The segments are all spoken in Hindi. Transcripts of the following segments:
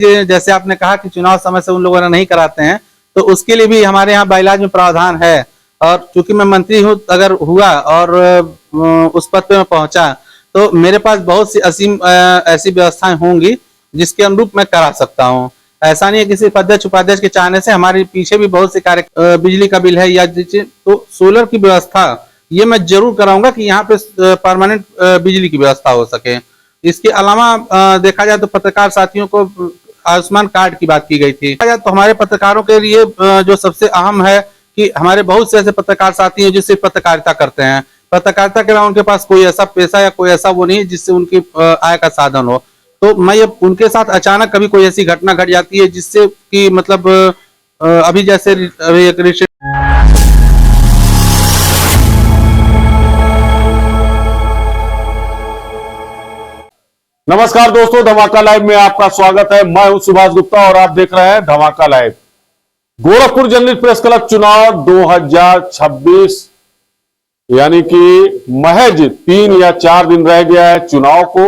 जैसे आपने कहा कि चुनाव समय से उन लोगों ने नहीं कराते हैं, तो उसके लिए भी हमारे यहाँ बाइलाज में प्रावधान है। और चूंकि मैं मंत्री हूँ, अगर हुआ और उस पद पे मैं पहुंचा, तो मेरे पास बहुत सी असीम ऐसी व्यवस्थाएं होंगी जिसके अनुरूप मैं करा सकता हूँ। ऐसा नहीं है किसी अध्यक्ष उपाध्यक्ष के चाहने से, हमारे पीछे भी बहुत से कार्य, बिजली का बिल है या तो सोलर की व्यवस्था ये मैं जरूर कराऊंगा कि यहाँ पे परमानेंट बिजली की व्यवस्था हो सके। इसके अलावा देखा जाए तो पत्रकार साथियों को आयुष्मान कार्ड की बात की गई थी। देखा जाए तो हमारे पत्रकारों के लिए जो सबसे अहम है कि हमारे बहुत से ऐसे पत्रकार साथी हैं जो सिर्फ पत्रकारिता करते हैं। पत्रकारिता के अलावा उनके पास कोई ऐसा पैसा या कोई ऐसा वो नहीं जिससे उनकी आय का साधन हो। तो मैं ये उनके साथ अचानक कभी कोई ऐसी घटना घट जाती है जिससे कि मतलब अभी जैसे अभी एक नमस्कार दोस्तों, धमाका लाइव में आपका स्वागत है। मैं हूं सुभाष गुप्ता और आप देख रहे हैं धमाका live. Gorakhpur journalist press club चुनाव 2026 यानी कि महज 3 या 4 दिन रह गया है चुनाव को।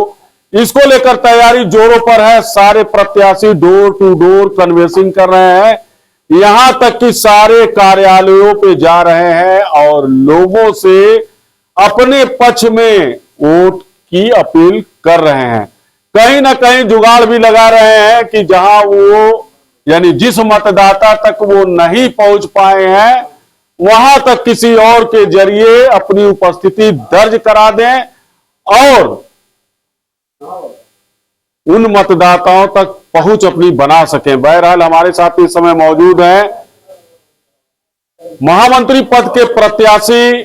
इसको लेकर तैयारी जोरों पर है। सारे प्रत्याशी डोर टू डोर कन्वेंसिंग कर रहे हैं, यहां तक कि सारे कार्यालयों पे जा रहे हैं और लोगों से अपने पक्ष में वोट की अपील कर रहे हैं। कहीं ना कहीं जुगाड़ भी लगा रहे हैं कि जहां वो यानी जिस मतदाता तक वो नहीं पहुंच पाए हैं वहां तक किसी और के जरिए अपनी उपस्थिति दर्ज करा दें और उन मतदाताओं तक पहुंच अपनी बना सकें। बहरहाल हमारे साथ इस समय मौजूद हैं महामंत्री पद के प्रत्याशी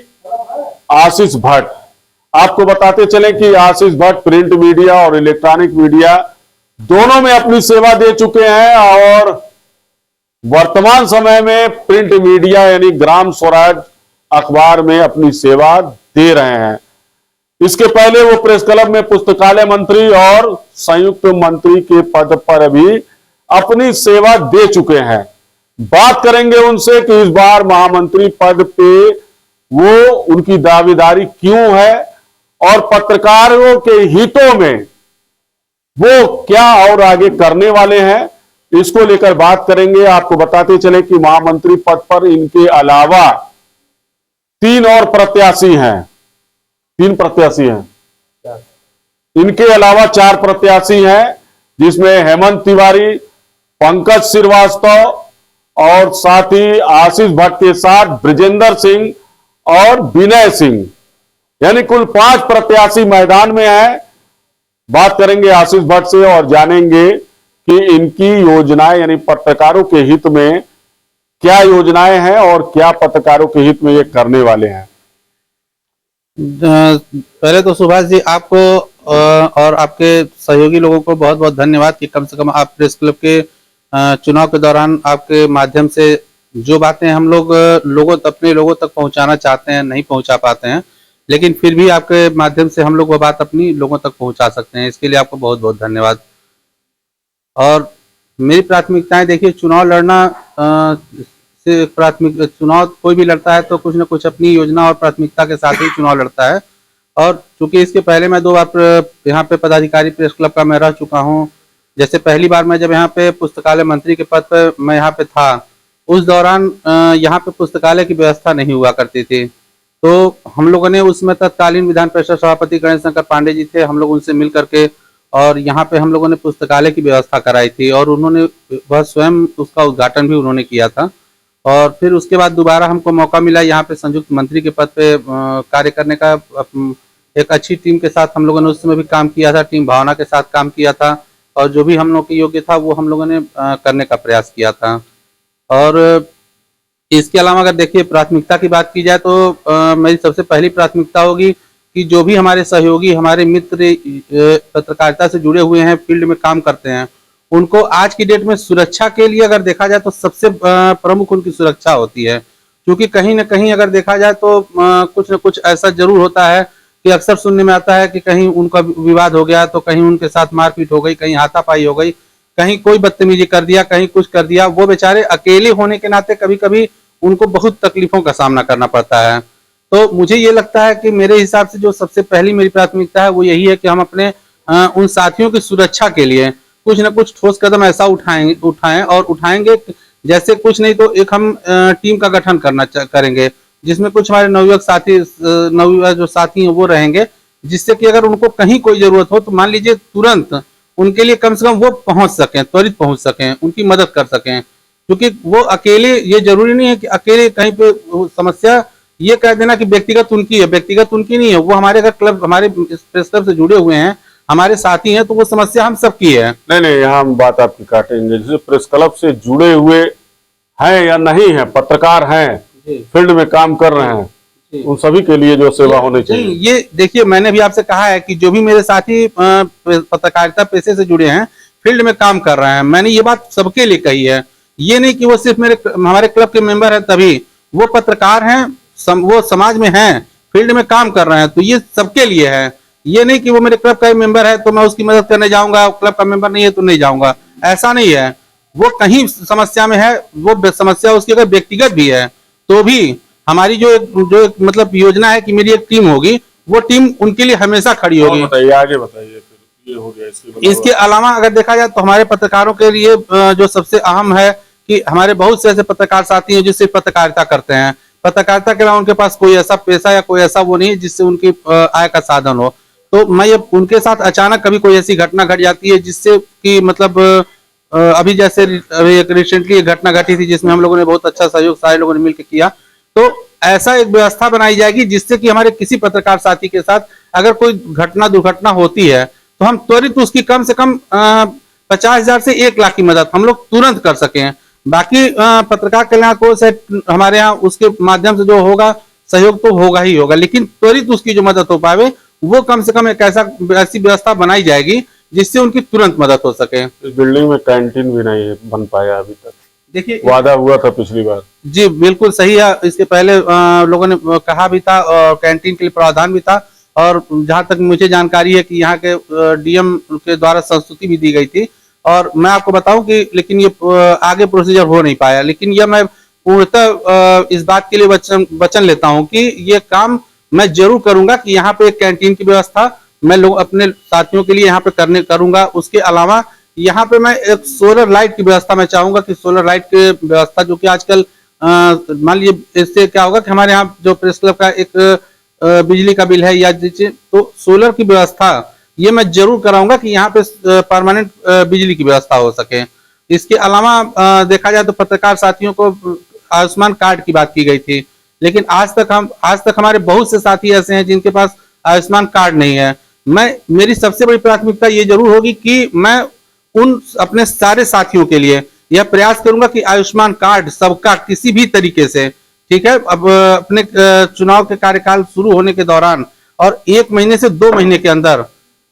आशीष भट्ट। आपको बताते चलें कि आशीष भट्ट प्रिंट मीडिया और इलेक्ट्रॉनिक मीडिया दोनों में अपनी सेवा दे चुके हैं और वर्तमान समय में प्रिंट मीडिया यानी ग्राम स्वराज अखबार में अपनी सेवा दे रहे हैं। इसके पहले वो प्रेस क्लब में पुस्तकालय मंत्री और संयुक्त मंत्री के पद पर भी अपनी सेवा दे चुके हैं। बात करेंगे उनसे कि इस बार महामंत्री पद पे वो उनकी दावेदारी क्यों है और पत्रकारों के हितों में वो क्या और आगे करने वाले हैं, इसको लेकर बात करेंगे। आपको बताते चले कि महामंत्री पद पर इनके अलावा 3 और प्रत्याशी हैं। 3 प्रत्याशी हैं, इनके अलावा 4 प्रत्याशी हैं जिसमें हेमंत तिवारी, पंकज श्रीवास्तव और साथ ही आशीष भट्ट के साथ ब्रिजेंद्र सिंह और विनय सिंह, यानी कुल 5 प्रत्याशी मैदान में हैं। बात करेंगे आशीष भट्ट से और जानेंगे कि इनकी योजनाएं यानी पत्रकारों के हित में क्या योजनाएं हैं और क्या पत्रकारों के हित में ये करने वाले हैं। पहले तो सुभाष जी आपको और आपके सहयोगी लोगों को बहुत बहुत धन्यवाद कि कम से कम आप प्रेस क्लब के चुनाव के दौरान आपके माध्यम से जो बातें हम लोग अपने लोगों तक पहुंचाना चाहते हैं नहीं पहुंचा पाते हैं, लेकिन फिर भी आपके माध्यम से हम लोग वो बात अपनी लोगों तक पहुंचा सकते हैं। इसके लिए आपको बहुत बहुत धन्यवाद। और मेरी प्राथमिकताएं देखिए, चुनाव लड़ना से प्राथमिक चुनाव कोई भी लड़ता है तो कुछ न कुछ अपनी योजना और प्राथमिकता के साथ ही चुनाव लड़ता है। और चूंकि इसके पहले मैं 2 बार यहाँ पे पदाधिकारी प्रेस क्लब का मैं रह चुका हूँ। जैसे पहली बार मैं जब यहाँ पे पुस्तकालय मंत्री के पद पर मैं यहाँ पे था, उस दौरान यहाँ पे पुस्तकालय की व्यवस्था नहीं हुआ करती थी। तो हम लोगों ने उसमें तत्कालीन विधान परिषद सभापति गणेश शंकर पांडे जी थे, हम लोग उनसे मिल करके और यहाँ पे हम लोगों ने पुस्तकालय की व्यवस्था कराई थी और उन्होंने वह स्वयं उसका उद्घाटन भी उन्होंने किया था। और फिर उसके बाद दोबारा हमको मौका मिला यहाँ पे संयुक्त मंत्री के पद पे कार्य करने का। एक अच्छी टीम के साथ हम लोगों ने उस समय भी काम किया था, टीम भावना के साथ काम किया था और जो भी हम लोग की योग्य था वो हम लोगों ने करने का प्रयास किया था। और इसके अलावा अगर देखिए प्राथमिकता की बात की जाए तो मेरी सबसे पहली प्राथमिकता होगी कि जो भी हमारे सहयोगी हमारे मित्र पत्रकारिता से जुड़े हुए हैं, फील्ड में काम करते हैं, उनको आज की डेट में सुरक्षा के लिए अगर देखा जाए तो सबसे प्रमुख उनकी सुरक्षा होती है। क्योंकि कहीं ना कहीं अगर देखा जाए तो कुछ न कुछ ऐसा जरूर होता है कि अक्सर सुनने में आता है कि कहीं उनका विवाद हो गया तो कहीं उनके साथ मारपीट हो गई, कहीं हाथापाई हो गई, कहीं कोई बदतमीजी कर दिया, कहीं कुछ कर दिया। वो बेचारे अकेले होने के नाते कभी कभी उनको बहुत तकलीफों का सामना करना पड़ता है। तो मुझे ये लगता है कि मेरे हिसाब से जो सबसे पहली मेरी प्राथमिकता है वो यही है कि हम अपने उन साथियों की सुरक्षा के लिए कुछ ना कुछ ठोस कदम ऐसा उठाएं और उठाएंगे, जैसे कुछ नहीं तो एक हम टीम का गठन करेंगे, जिसमें कुछ हमारे नवयुवक जो साथी हैं वो रहेंगे, जिससे कि अगर उनको कहीं कोई जरूरत हो तो मान लीजिए तुरंत उनके लिए कम से कम वो पहुंच सकें, त्वरित पहुंच सकें, उनकी मदद कर सकें। क्योंकि वो अकेले, ये जरूरी नहीं है कि अकेले कहीं पे समस्या ये कह देना कि व्यक्तिगत उनकी है, व्यक्तिगत उनकी नहीं है। वो हमारे अगर क्लब, हमारे प्रेस क्लब से जुड़े हुए हैं, हमारे साथी हैं, तो वो समस्या हम सबकी है। नहीं, यहाँ हम बात आपकी काटेंगे। जैसे प्रेस क्लब से जुड़े हुए हैं या नहीं है, पत्रकार हैं, फील्ड में काम कर रहे हैं, उन सभी के लिए जो सेवा होनी चाहिए। ये देखिए, मैंने भी आपसे कहा है कि जो भी मेरे साथी पत्रकारिता पेशे से जुड़े हैं, फील्ड में काम कर रहे हैं, मैंने ये बात सबके लिए कही है। ये नहीं कि वो सिर्फ हमारे क्लब के मेंबर हैं तभी, वो पत्रकार हैं, वो समाज में हैं, फील्ड में काम कर रहे हैं, तो ये सबके लिए है। ये नहीं कि वो मेरे क्लब का मेंबर है तो मैं उसकी मदद करने जाऊंगा, क्लब का मेंबर नहीं है तो नहीं जाऊंगा, ऐसा नहीं है। वो कहीं समस्या में है, वो समस्या उसकी अगर व्यक्तिगत भी है तो भी हमारी जो एक मतलब योजना है कि मेरी एक टीम होगी, वो टीम उनके लिए हमेशा खड़ी होगी। बताइए, आगे बताइए। फिर ये हो गया। इसके अलावा अगर देखा जाए तो हमारे पत्रकारों के लिए जो सबसे अहम है कि हमारे बहुत से ऐसे पत्रकार साथी हैं जो सिर्फ पत्रकारिता करते हैं, पत्रकारिता के अलावा उनके पास कोई ऐसा पेशा या कोई ऐसा वो नहीं है जिससे उनकी आय का साधन हो। तो मैं ये उनके साथ अचानक कभी कोई ऐसी घटना घट जाती है जिससे कि मतलब अभी जैसे अभी एक रिसेंटली एक घटना घटी थी जिसमें हम लोगों ने बहुत अच्छा सहयोग सारे लोगों ने मिलकर किया, तो ऐसा एक व्यवस्था बनाई जाएगी जिससे कि हमारे किसी पत्रकार साथी के साथ अगर कोई दुर्घटना होती है तो हम त्वरित उसकी कम से कम 50,000 से 1 लाख की मदद हम लोग तुरंत कर सकें। बाकी पत्रकार कल्याण कोष है हमारे यहाँ, उसके माध्यम से जो होगा सहयोग तो होगा ही होगा, लेकिन त्वरित उसकी जो मदद हो पावे वो कम से कम एक ऐसी व्यवस्था बनाई जाएगी जिससे उनकी तुरंत मदद हो सके। इस बिल्डिंग में कैंटीन भी नहीं बन पाया अभी तक, देखिए वादा हुआ था पिछली बार। जी बिल्कुल सही है, इसके पहले लोगों ने कहा भी था और कैंटीन के लिए प्रावधान भी था, और जहां तक मुझे जानकारी है कि यहाँ के डीएम के द्वारा संस्तुति भी दी गई थी, और मैं आपको बताऊं कि लेकिन ये आगे प्रोसीजर हो नहीं पाया। लेकिन यह मैं पूर्णतः इस बात के लिए वचन लेता हूं कि ये काम मैं जरूर करूंगा कि यहाँ पे एक कैंटीन की व्यवस्था मैं लोग अपने साथियों के लिए यहाँ पे करूंगा। उसके अलावा यहाँ पे मैं एक सोलर लाइट की व्यवस्था मैं चाहूंगा कि सोलर लाइट की व्यवस्था जो कि आजकल मान लीजिए इससे क्या होगा कि हमारे यहाँ जो प्रेस क्लब का एक बिजली का बिल है या तो सोलर की व्यवस्था ये मैं जरूर कराऊंगा कि यहाँ पे परमानेंट बिजली की व्यवस्था हो सके। इसके अलावा देखा जाए तो पत्रकार साथियों को आयुष्मान कार्ड की बात की गई थी, लेकिन आज तक हमारे बहुत से साथी ऐसे हैं जिनके पास आयुष्मान कार्ड नहीं है। मेरी सबसे बड़ी प्राथमिकता ये जरूर होगी कि मैं उन अपने सारे साथियों के लिए यह प्रयास करूंगा कि आयुष्मान कार्ड सबका किसी भी तरीके से, ठीक है, अब अपने चुनाव के कार्यकाल शुरू होने के दौरान और 1 महीने से 2 महीने के अंदर,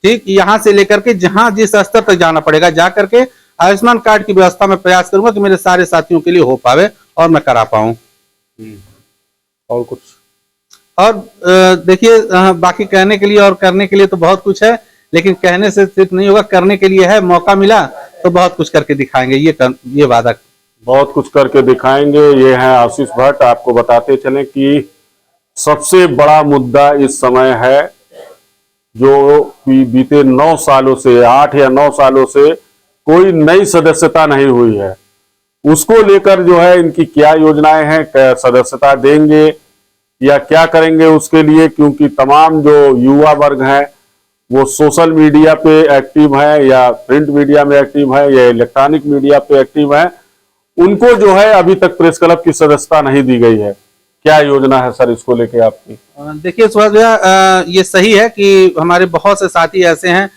ठीक, यहाँ से लेकर के जहां जिस स्तर तक जाना पड़ेगा जा करके आयुष्मान कार्ड की व्यवस्था में प्रयास करूंगा कि मेरे सारे साथियों के लिए हो पावे और मैं करा पाऊं। और कुछ? और देखिए बाकी कहने के लिए और करने के लिए तो बहुत कुछ है, लेकिन कहने से सिर्फ नहीं होगा, करने के लिए है। मौका मिला तो बहुत कुछ करके दिखाएंगे, ये वादा। बहुत कुछ करके दिखाएंगे। ये है आशीष भट्ट। आपको बताते चलें कि सबसे बड़ा मुद्दा इस समय है जो बीते 9 सालों से 8 या 9 सालों से कोई नई सदस्यता नहीं हुई है, उसको लेकर जो है इनकी क्या योजनाएं हैं, क्या सदस्यता देंगे या क्या करेंगे उसके लिए, क्योंकि तमाम जो युवा वर्ग है वो सोशल मीडिया पे एक्टिव है या प्रिंट मीडिया में एक्टिव है या इलेक्ट्रॉनिक मीडिया पे एक्टिव है, उनको जो है अभी तक प्रेस क्लब की सदस्यता नहीं दी गई है। क्या योजना है सर इसको लेके आपकी? देखिए सुभाष भैया, ये सही है कि हमारे बहुत से साथी ऐसे हैं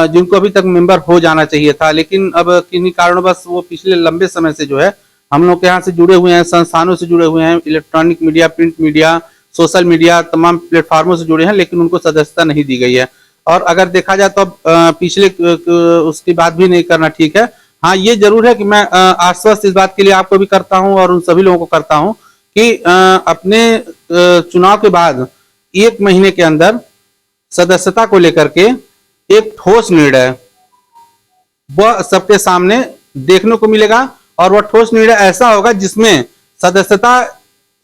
जिनको अभी तक मेंबर हो जाना चाहिए था, लेकिन अब किन्हीं कारणवश वो पिछले लंबे समय से जो है हम लोग के यहाँ से जुड़े हुए हैं, संस्थानों से जुड़े हुए हैं, electronic media, print media, social media, तमाम प्लेटफॉर्मों से जुड़े हैं, लेकिन उनको सदस्यता नहीं दी गई है। और अगर देखा जाए तो पिछले उसकी बात भी नहीं करना ठीक है। हाँ, ये जरूर है कि मैं आश्वस्त इस बात के लिए आपको भी करता हूँ और उन सभी लोगों को करता हूँ कि अपने चुनाव के बाद 1 महीने के अंदर सदस्यता को लेकर के एक ठोस निर्णय वह सबके सामने देखने को मिलेगा, और वह ठोस निर्णय ऐसा होगा जिसमें सदस्यता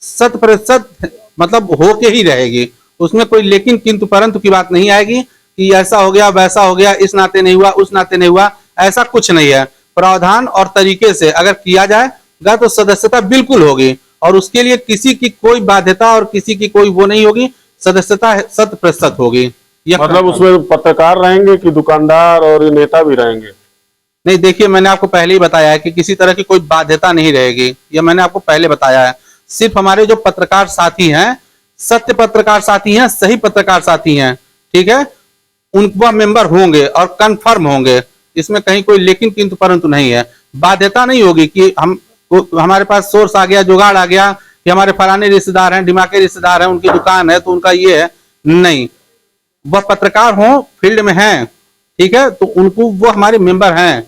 100% मतलब होके ही रहेगी। उसमें कोई लेकिन किंतु परंतु की बात नहीं आएगी कि ऐसा हो गया वैसा हो गया, इस नाते नहीं हुआ उस नाते नहीं हुआ। ऐसा कुछ नहीं है। प्रावधान और तरीके से अगर किया जाएगा तो सदस्यता बिल्कुल होगी, और उसके लिए किसी की कोई बाध्यता और किसी की कोई वो नहीं होगी, सदस्यता 100% होगी। मतलब उसमें पत्रकार रहेंगे कि दुकानदार और नेता भी रहेंगे? नहीं, देखिए मैंने आपको पहले ही बताया है कि किसी तरह की कोई बाध्यता नहीं रहेगी, यह मैंने आपको पहले बताया है। सिर्फ हमारे जो पत्रकार साथी हैं, सत्य पत्रकार साथी हैं, सही पत्रकार साथी हैं, ठीक है, उनका मेंबर होंगे और कंफर्म होंगे। इसमें कहीं कोई लेकिन किंतु परंतु नहीं है। बाध्यता नहीं होगी कि हमारे पास सोर्स आ गया, जुगाड़ आ गया कि हमारे फलाने रिश्तेदार हैं, दिमागी रिश्तेदार हैं, उनकी दुकान है तो उनका ये है, नहीं। वह पत्रकार हो, फील्ड में हैं, ठीक है, तो उनको वो हमारे मेंबर हैं,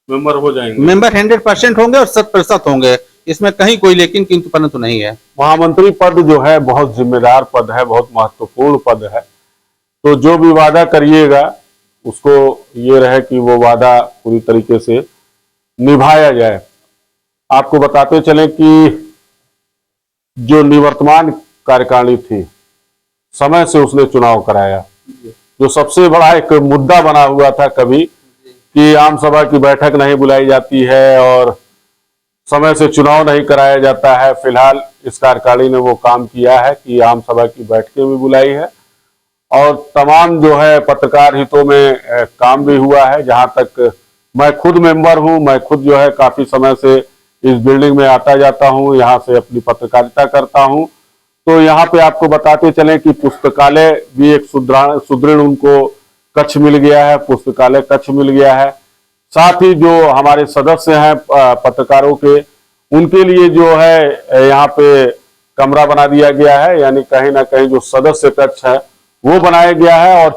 मेंबर हो जाएंगे, मेंबर 100% होंगे और 100% होंगे। इसमें कहीं कोई लेकिन किंतु परंतु नहीं है। महामंत्री पद जो है बहुत जिम्मेदार पद है, बहुत महत्वपूर्ण पद है। तो जो भी वादा करिएगा उसको ये रहे कि वो वादा पूरी तरीके से निभाया जाए। आपको बताते चलें कि जो निवर्तमान कार्यकारिणी थी, समय से उसने चुनाव कराया। जो सबसे बड़ा एक मुद्दा बना हुआ था कभी कि आम सभा की बैठक नहीं बुलाई जाती है और समय से चुनाव नहीं कराया जाता है। फिलहाल इस कार्यकारिणी ने वो काम किया है कि आम सभा की बैठकें भी बुलाई है और तमाम जो है पत्रकार हितों में काम भी हुआ है। जहां तक मैं खुद मेंबर हूं, मैं खुद जो है काफी समय से इस बिल्डिंग में आता जाता हूं, यहां से अपनी पत्रकारिता करता हूं। तो यहाँ पे आपको बताते चलें कि पुस्तकालय भी एक सुदृढ़ उनको कक्ष मिल गया है, पुस्तकालय कक्ष मिल गया है। साथ ही जो हमारे सदस्य हैं पत्रकारों के, उनके लिए जो है यहाँ पे कमरा बना दिया गया है, यानी कहीं ना कहीं जो सदस्य कक्ष है वो बनाया गया है। और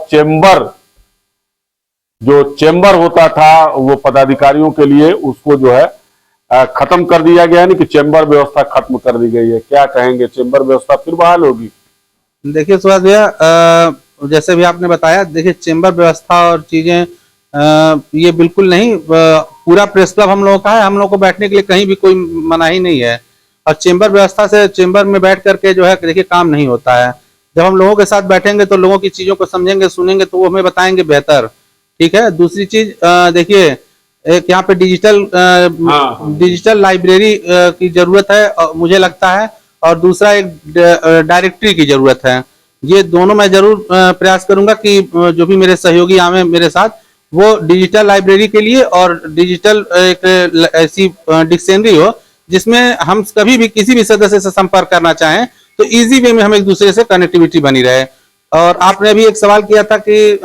जो चेंबर होता था वो पदाधिकारियों के लिए, उसको जो है खत्म कर दिया गया है, नहीं कि चेंबर व्यवस्था खत्म कर दी गई है। क्या कहेंगे, चेंबर व्यवस्था फिर बहाल होगी? देखिए सुभाष भैया, जैसे भी आपने बताया, देखिए चेंबर व्यवस्था और चीजें ये बिल्कुल नहीं, पूरा प्रेस क्लब हम लोगों का है, हम लोग को बैठने के लिए कहीं भी कोई मनाही नहीं है। और चेंबर व्यवस्था से चेंबर में बैठ करके जो है देखिए काम नहीं होता है। जब हम लोगों के साथ बैठेंगे तो लोगों की चीजों को समझेंगे, सुनेंगे, तो वो हमें बताएंगे बेहतर, ठीक है। दूसरी चीज देखिए, एक यहाँ पे डिजिटल लाइब्रेरी की जरूरत है मुझे लगता है, और दूसरा एक डायरेक्टरी की जरूरत है। ये दोनों मैं जरूर प्रयास करूंगा कि जो भी मेरे सहयोगी आवे मेरे साथ, वो डिजिटल लाइब्रेरी के लिए और डिजिटल एक ऐसी डिक्शनरी हो जिसमें हम कभी भी किसी भी सदस्य से संपर्क करना चाहें तो इजी वे में हम एक दूसरे से कनेक्टिविटी बनी रहे। और आपने अभी एक सवाल किया था कि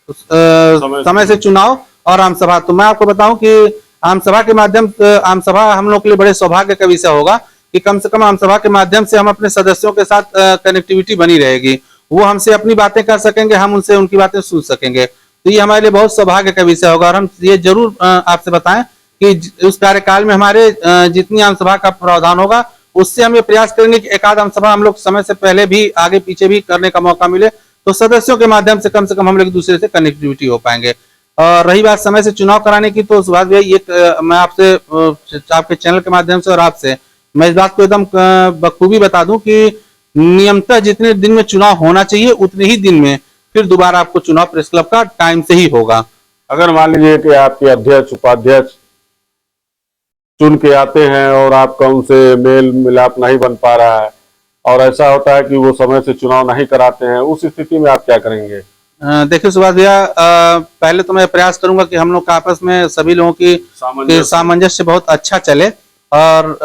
समय से चुनाव और आम सभा, तो मैं आपको बताऊं कि आम सभा के माध्यम आम सभा हम लोग के लिए बड़े सौभाग्य का विषय होगा कि कम से कम आम सभा के माध्यम से हम अपने सदस्यों के साथ कनेक्टिविटी बनी रहेगी। वो हमसे अपनी बातें कर सकेंगे, हम उनसे उनकी बातें सुन सकेंगे। तो ये हमारे लिए बहुत सौभाग्य का विषय होगा। और हम ये जरूर आपसे बताएं कि उस कार्यकाल में हमारे जितनी आम सभा का प्रावधान होगा उससे हम ये प्रयास करेंगे कि एक आध आम सभा हम लोग समय से पहले भी, आगे पीछे भी करने का मौका मिले, तो सदस्यों के माध्यम से कम हम लोग एक दूसरे से कनेक्टिविटी हो पाएंगे। और रही बात समय से चुनाव कराने की, तो सुभाष भाई ये मैं आपसे आपके चैनल के माध्यम से और आपसे मैं इस बात को एकदम बखूबी बता दूं कि नियमतः जितने दिन में चुनाव होना चाहिए उतने ही दिन में फिर दोबारा आपको चुनाव प्रेस क्लब का टाइम से ही होगा। अगर मान लीजिए कि आपके अध्यक्ष उपाध्यक्ष चुन के आते हैं और आपका उनसे मेल मिलाप नहीं बन पा रहा है और ऐसा होता है कि वो समय से चुनाव नहीं कराते हैं, उस स्थिति में आप क्या करेंगे? देखिए सुभाष भैया, पहले तो मैं प्रयास करूंगा कि हम लोग का आपस में सभी लोगों की सामंजस्य बहुत अच्छा चले। और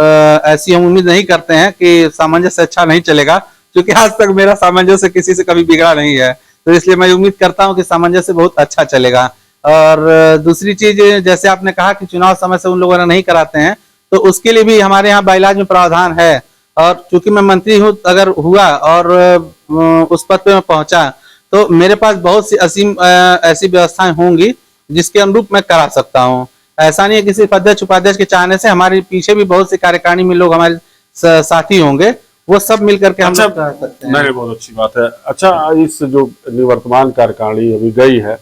ऐसी हम उम्मीद नहीं करते हैं कि सामंजस्य अच्छा नहीं चलेगा, क्योंकि आज तक मेरा सामंजस्य किसी से कभी बिगड़ा नहीं है। तो इसलिए मैं उम्मीद करता हूं कि सामंजस्य बहुत अच्छा चलेगा। और दूसरी चीज, जैसे आपने कहा कि चुनाव समय से उन लोगों ने नहीं कराते हैं, तो उसके लिए भी हमारे यहाँ बाइलाज में प्रावधान है। और चूंकि मैं मंत्री हूँ, अगर हुआ और उस पद पे मैं पहुंचा तो मेरे पास बहुत सी असीम ऐसी व्यवस्थाएं होंगी जिसके अनुरूप मैं करा सकता हूं। ऐसा नहीं है किसी अध्यक्ष उपाध्यक्ष के चाहने से, हमारे पीछे भी बहुत सी कार्यकारिणी में लोग हमारे साथी होंगे, वो सब मिलकर के हम लोग कर सकते हैं। नहीं, बहुत अच्छी बात है। अच्छा, इस जो निवर्तमान कार्यकारिणी अभी गई है,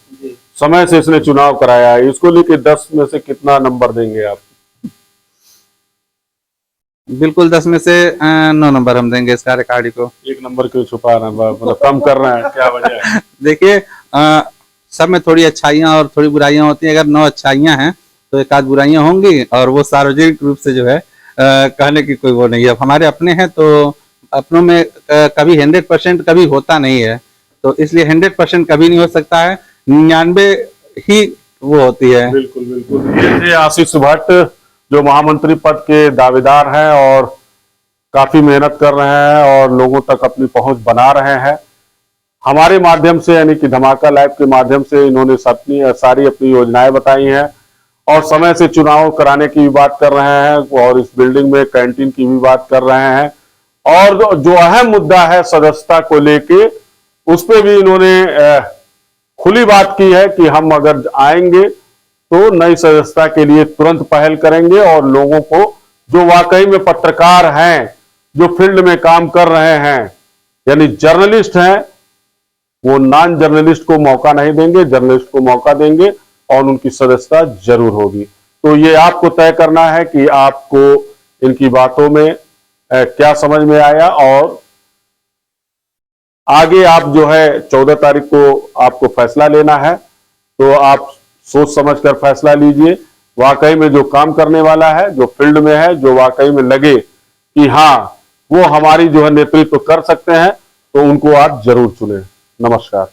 समय से इसने चुनाव कराया है, इसको लेके 10 में से कितना नंबर देंगे आप? बिल्कुल 10 में से 9 नंबर हम देंगे इस कार्यकारिणी को। 1 नंबर क्यों छुपा रहे हैं, मतलब कम कर रहे हैं, क्या वजह है? देखिए, सब में थोड़ी अच्छाइयाँ और थोड़ी बुराइयां होती हैं। अगर 9 अच्छाइयाँ हैं तो एक आध बुराइयां होंगी, और वो सार्वजनिक रूप से जो है कहने की कोई वो नहीं है। अब हमारे अपने हैं तो अपनों में कभी 100% कभी होता नहीं है, तो इसलिए 100% कभी नहीं हो सकता है, 99 ही वो होती है। बिल्कुल बिल्कुल। ये थे आशीष भट्ट, जो महामंत्री पद के दावेदार हैं और काफी मेहनत कर रहे हैं और लोगों तक अपनी पहुंच बना रहे हैं। हमारे माध्यम से, यानी कि धमाका लाइव के माध्यम से इन्होंने सारी अपनी योजनाएं बताई हैं और समय से चुनाव कराने की भी बात कर रहे हैं और इस बिल्डिंग में कैंटीन की भी बात कर रहे हैं। और जो अहम मुद्दा है सदस्यता को लेके, उस पे भी इन्होंने खुली बात की है कि हम अगर आएंगे तो नई सदस्यता के लिए तुरंत पहल करेंगे और लोगों को, जो वाकई में पत्रकार हैं, जो फील्ड में काम कर रहे हैं, यानी जर्नलिस्ट हैं, वो नॉन जर्नलिस्ट को मौका नहीं देंगे, जर्नलिस्ट को मौका देंगे और उनकी सदस्यता जरूर होगी। तो ये आपको तय करना है कि आपको इनकी बातों में क्या समझ में आया, और आगे आप जो है 14 तारीख को आपको फैसला लेना है, तो आप सोच समझ कर फैसला लीजिए। वाकई में जो काम करने वाला है, जो फील्ड में है, जो वाकई में लगे कि हाँ वो हमारी जो है नेतृत्व कर सकते हैं, तो उनको आप जरूर चुनें। नमस्कार।